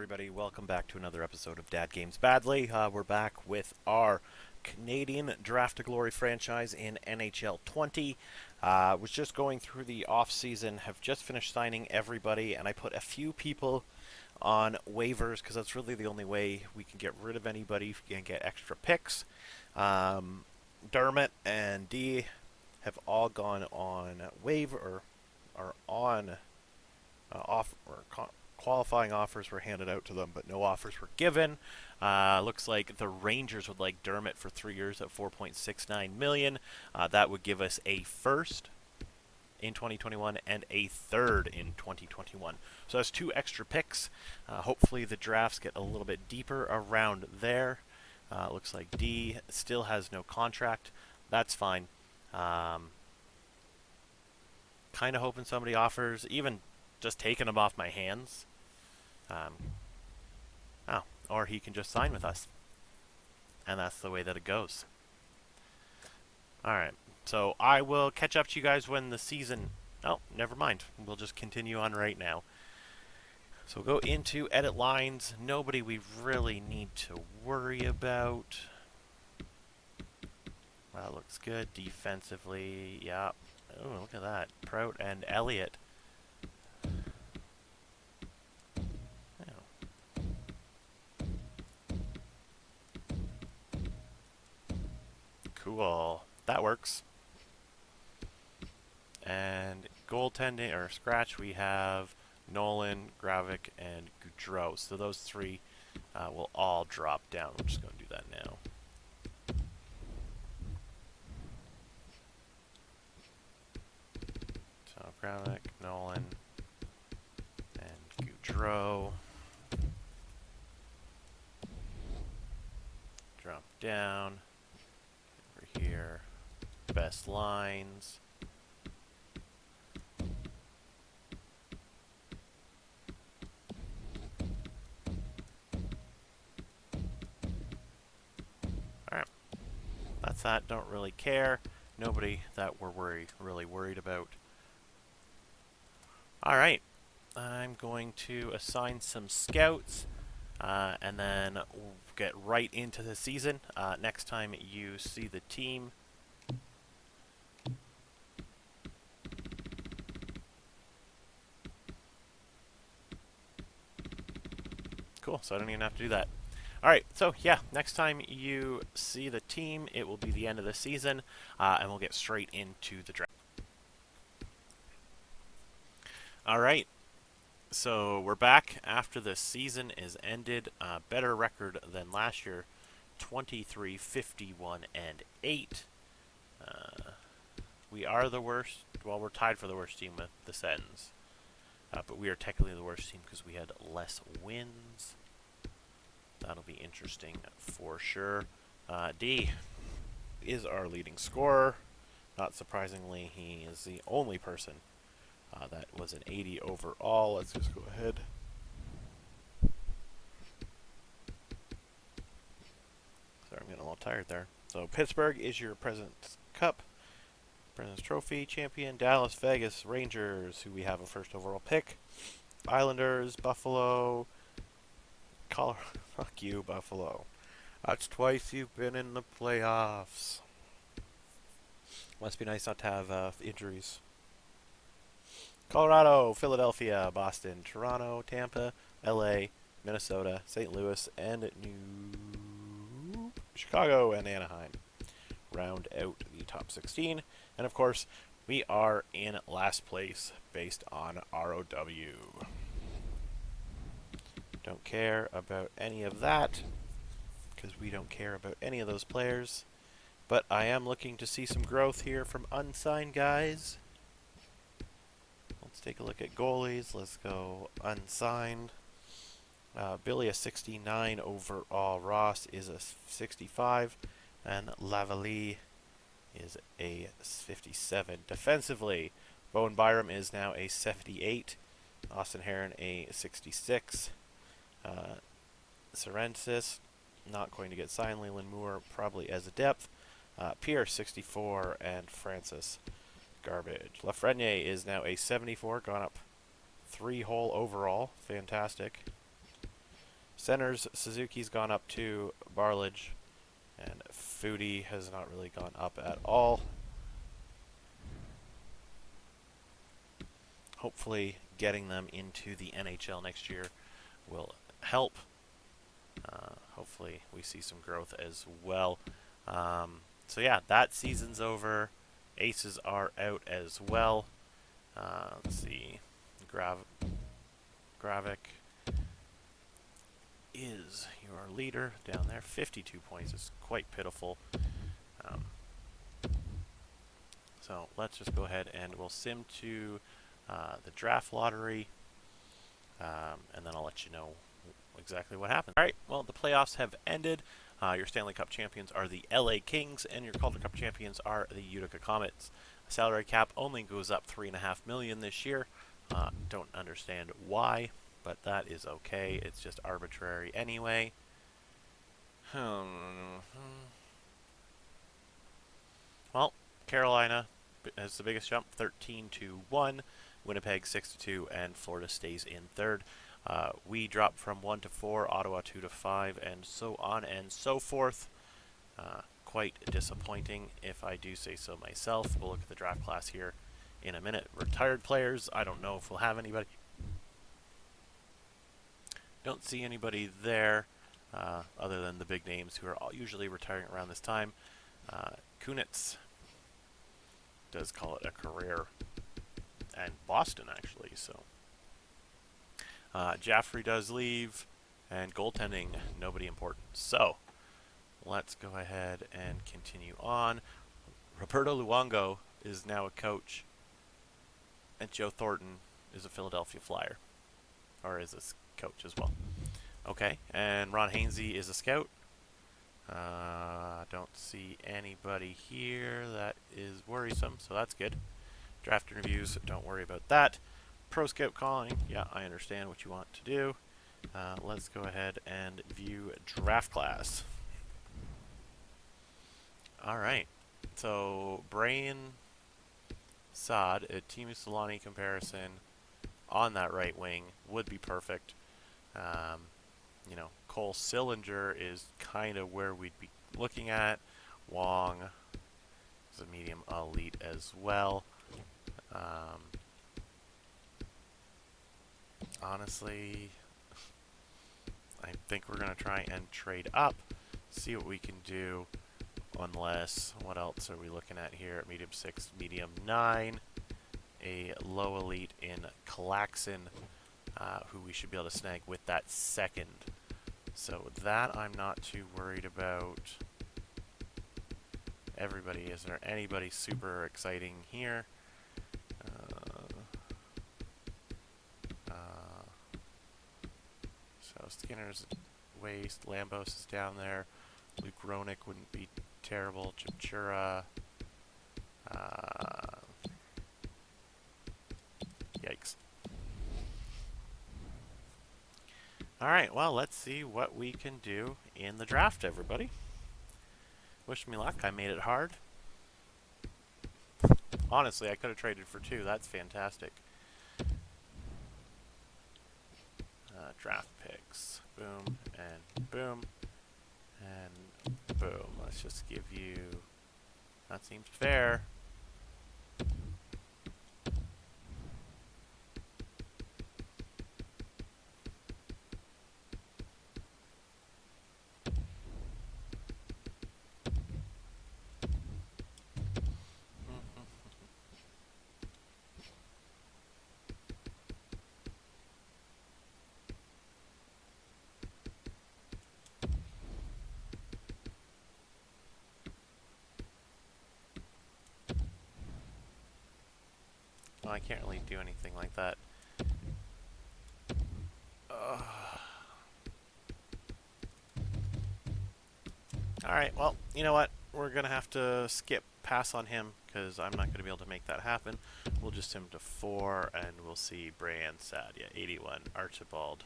everybody? Welcome back to another episode of Dad Games Badly. We're back with our Canadian Draft to Glory franchise in NHL 20. Was just going through the off season, have just finished signing everybody, and I put a few people on waivers because that's really the only way we can get rid of anybody and get extra picks. Dermott and D have all gone on waiver or are on off or qualifying offers were handed out to them, but no offers were given. Looks like the Rangers would like Dermott for 3 years at $4.69 million. That would give us a first in 2021 and a third in 2021. So that's two extra picks. Hopefully the drafts get a little bit deeper around there. Looks like D still has no contract. That's fine. Kind of hoping somebody offers, even just taking him off my hands. Or he can just sign with us. And that's the way that it goes. Alright, so I will catch up to you guys when the season... Oh, never mind. We'll just continue on right now. So we'll go into edit lines. Nobody we really need to worry about. That looks good. Defensively, yeah. Oh, look at that. Prout and Elliott. Cool. That works. And goaltending, or scratch, we have Nolan, Gravik, and Goudreau. So those three will all drop down. We're just going to do that now. So Gravik, Nolan, and Goudreau. Drop down. Over here. Best lines. Alright. That's that. Don't really care. Nobody that we're really worried about. Alright. I'm going to assign some scouts. And then we'll get right into the season. Next time you see the team. Cool, so I don't even have to do that. Alright, so yeah, next time you see the team, it will be the end of the season, and we'll get straight into the draft. Alright. So we're back after the season is ended. Better record than last year, 23, 51, and 8. We are the worst. Well, we're tied for the worst team with the Sens. But we are technically the worst team because we had less wins. That'll be interesting for sure. D is our leading scorer. Not surprisingly, he is the only person that was an 80 overall. Let's just go ahead. Sorry, I'm getting a little tired there. So Pittsburgh is your President's Cup, President's Trophy champion. Dallas, Vegas, Rangers, who we have a first overall pick. Islanders, Buffalo, Colorado. Fuck you, Buffalo. That's twice you've been in the playoffs. Must be nice not to have injuries. Colorado, Philadelphia, Boston, Toronto, Tampa, LA, Minnesota, St. Louis, and Chicago and Anaheim round out the top 16. And of course, we are in last place based on ROW. Don't care about any of that because we don't care about any of those players. But I am looking to see some growth here from unsigned guys. Let's take a look at goalies. Let's go unsigned. Billy a 69 overall. Ross is a 65. And Lavalley is a 57. Defensively, Bowen Byram is now a 78. Austin Heron a 66. Sorensis, not going to get signed. Leland Moore probably as a depth. Pierce 64 and Francis garbage. Lafreniere is now a 74, gone up 3 whole overall. Fantastic. Centers, Suzuki's gone up to Barlage, and Foodie has not really gone up at all. Hopefully getting them into the NHL next year will help. Hopefully we see some growth as well. So yeah, that season's over. Aces are out as well. Let's see. Gravik is your leader down there. 52 points is quite pitiful. So let's just go ahead and we'll sim to the draft lottery, and then I'll let you know exactly what happened. All right, well, the playoffs have ended. Your Stanley Cup champions are the LA Kings, and your Calder Cup champions are the Utica Comets. Salary cap only goes up $3.5 million this year. Don't understand why, but that is okay. It's just arbitrary anyway. Well, Carolina has the biggest jump, 13-1. Winnipeg 6-2, and Florida stays in third. We dropped from 1 to 4, Ottawa 2 to 5, and so on and so forth. Quite disappointing, if I do say so myself. We'll look at the draft class here in a minute. Retired players, I don't know if we'll have anybody. Don't see anybody there other than the big names who are all usually retiring around this time. Kunitz does call it a career, and Boston actually, so. Jaffrey does leave, and goaltending, nobody important. So, let's go ahead and continue on. Roberto Luongo is now a coach, and Joe Thornton is a Philadelphia Flyer, or is a coach as well. Okay, and Ron Hainsey is a scout. Don't see anybody here that is worrisome, so that's good. Draft interviews, don't worry about that. Pro Scout calling, yeah, I understand what you want to do. Let's go ahead and view draft class. Alright, so Brain Saad, a Timu Solani comparison on that right wing would be perfect. Cole Sillinger is kind of where we'd be looking at. Wong is a medium elite as well. Honestly, I think we're going to try and trade up, see what we can do, unless, what else are we looking at here? Medium 6, medium 9, a low elite in Klaxon, who we should be able to snag with that second. So that I'm not too worried about. Everybody, is there anybody super exciting here? So Skinner's waist, Lambos is down there. Luke Ronick wouldn't be terrible. Chipchura. Yikes. Alright, well, let's see what we can do in the draft, everybody. Wish me luck. I made it hard. Honestly, I could have traded for 2. That's fantastic. Draft picks. Boom, and boom, and boom. Let's just give you... That seems fair. Well, I can't really do anything like that. Alright, well, you know what? We're going to have to pass on him, because I'm not going to be able to make that happen. We'll just sim to 4, and we'll see Brand Sad. Yeah, 81. Archibald.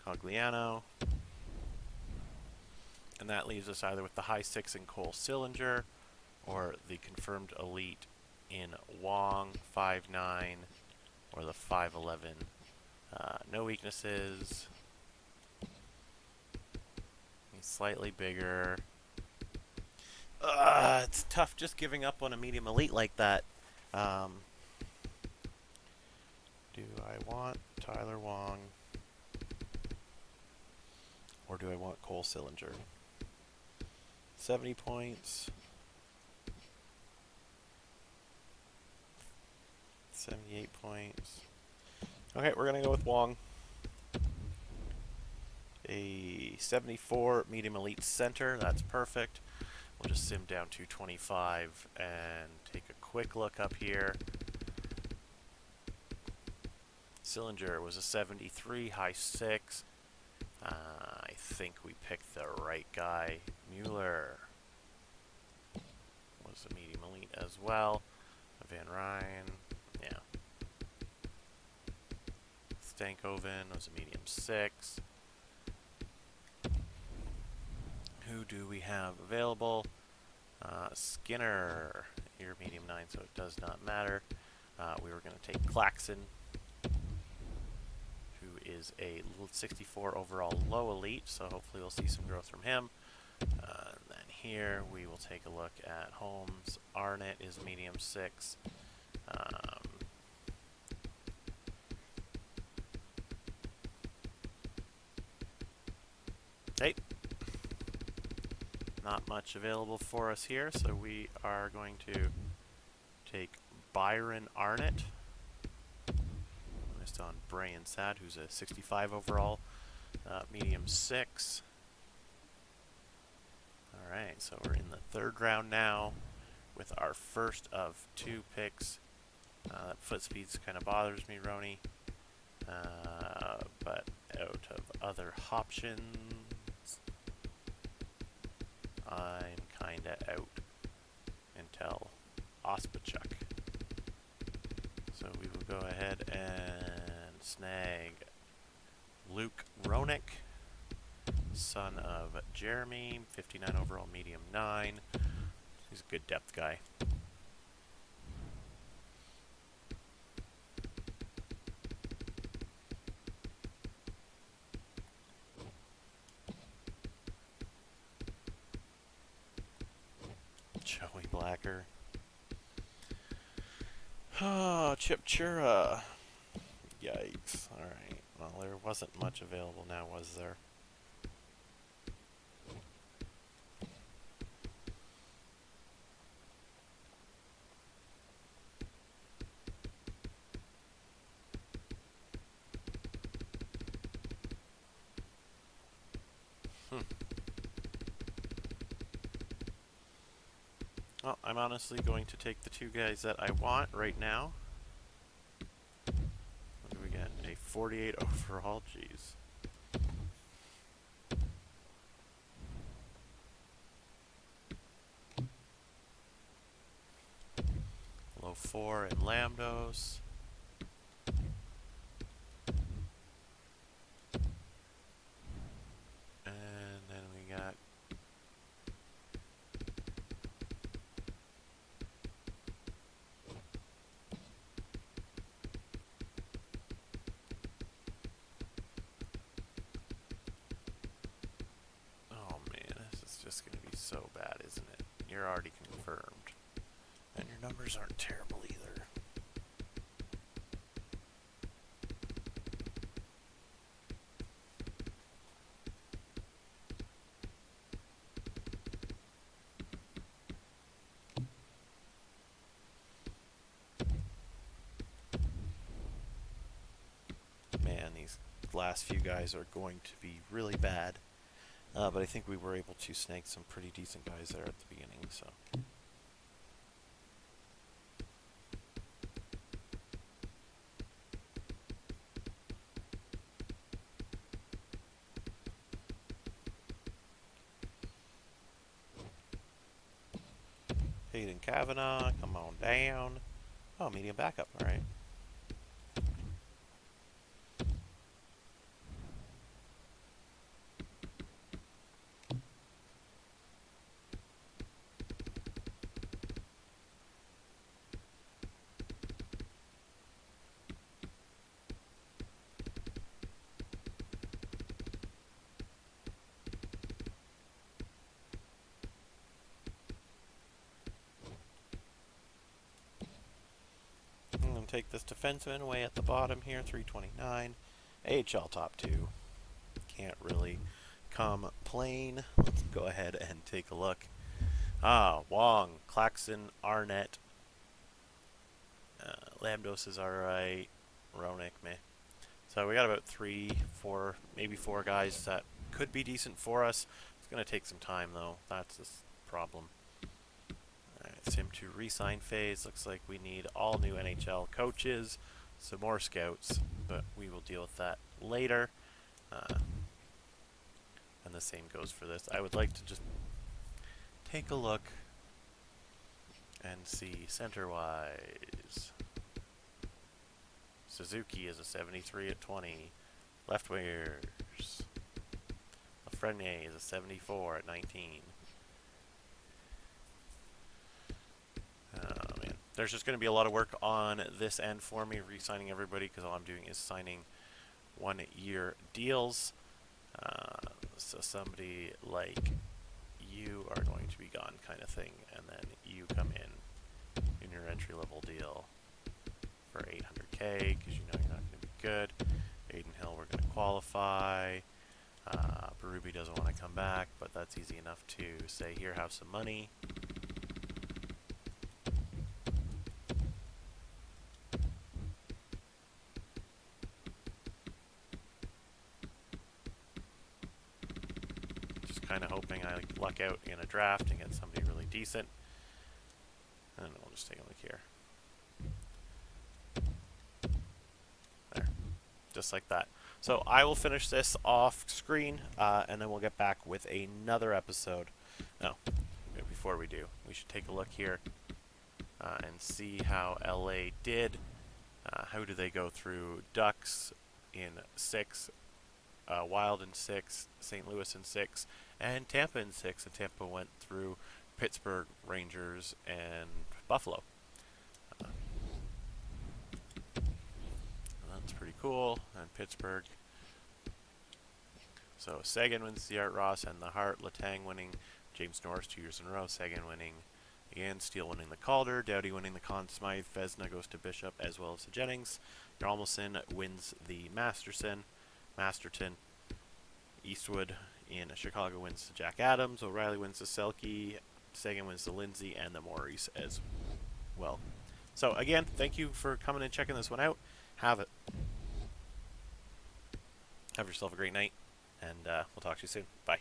Cogliano. And that leaves us either with the high 6 in Cole Sillinger, or the confirmed elite in Wong, 5'9", or the 5'11". No weaknesses. He's slightly bigger. It's tough just giving up on a medium elite like that. Do I want Tyler Wong or do I want Cole Sillinger? 70 points. 78 points. Okay, we're going to go with Wong. A 74 medium elite center. That's perfect. We'll just sim down to 25 and take a quick look up here. Sillinger was a 73, high 6. I think we picked the right guy. Mueller was a medium elite as well. Van Ryn, yeah. Stankoven was a medium 6. Who do we have available? Skinner, you're medium 9, so it does not matter. We were going to take Claxon, who is a 64 overall low elite, so hopefully we'll see some growth from him. And then here we will take a look at Holmes. Arnett is medium 6. Hey, not much available for us here, so we are going to take Byron Arnett. Missed on Brian Sad, who's a 65 overall, medium 6. Alright, so we're in the third round now with our first of 2 picks. That foot speed kind of bothers me, Roni. But out of other options, I'm kind of out until Ospachuk. So we will go ahead and snag Luke Roenick, son of Jeremy, 59 overall, medium 9. He's a good depth guy. Joey Blacker. Oh, Chip Chura. Yikes. Alright. Well, there wasn't much available now, was there? Well, I'm honestly going to take the 2 guys that I want right now. What do we get? A 48 overall? Jeez. Low 4 in Lambdos. And then we got just going to be so bad, isn't it? You're already confirmed. And your numbers aren't terrible either. Man, these last few guys are going to be really bad. But I think we were able to snag some pretty decent guys there at the beginning, so. Hayden Kavanaugh, come on down. Oh, medium backup, alright. I'm going to take this defenseman away at the bottom here, 329. AHL top 2. Can't really complain. Let's go ahead and take a look. Wong, Claxon, Arnett, Lambdos is alright. Ronick, meh. So we got about 3, 4, maybe 4 guys that could be decent for us. It's going to take some time, though. That's the problem. Alright, Sim 2 re-sign phase. Looks like we need all new NHL coaches, some more scouts, but we will deal with that later. And the same goes for this. I would like to just take a look and see center-wise. Suzuki is a 73 at 20. Left wingers. Lafreniere is a 74 at 19. Oh man, there's just going to be a lot of work on this end for me, re-signing everybody, because all I'm doing is signing 1-year deals. So somebody like you are going to be gone, kind of thing, and then you come in your entry level deal for 800K because you know you're not going to be good. Aiden Hill, we're going to qualify. Berube doesn't want to come back, but that's easy enough to say, here, have some money. Just kind of hoping I luck out in a draft and get somebody really decent. And we'll just take a look here. There. Just like that. So I will finish this off screen, and then we'll get back with another episode. No, before we do, we should take a look here and see how LA did. How do they go through? Ducks in 6, Wild in 6, St. Louis in 6, and Tampa in 6. And Tampa went through Pittsburgh, Rangers, and Buffalo. That's pretty cool. And Pittsburgh. So Sagan wins the Art Ross and the Hart. Letang winning. James Norris 2 years in a row. Sagan winning again. Steele winning the Calder. Doughty winning the Conn Smythe. Vezina goes to Bishop as well as to Jennings. Yarmelson wins the Masterton. Eastwood in Chicago wins to Jack Adams. O'Reilly wins to Selke. Sagan wins to Lindsay and the Maurice as well. So again, thank you for coming and checking this one out. Have yourself a great night, and we'll talk to you soon. Bye.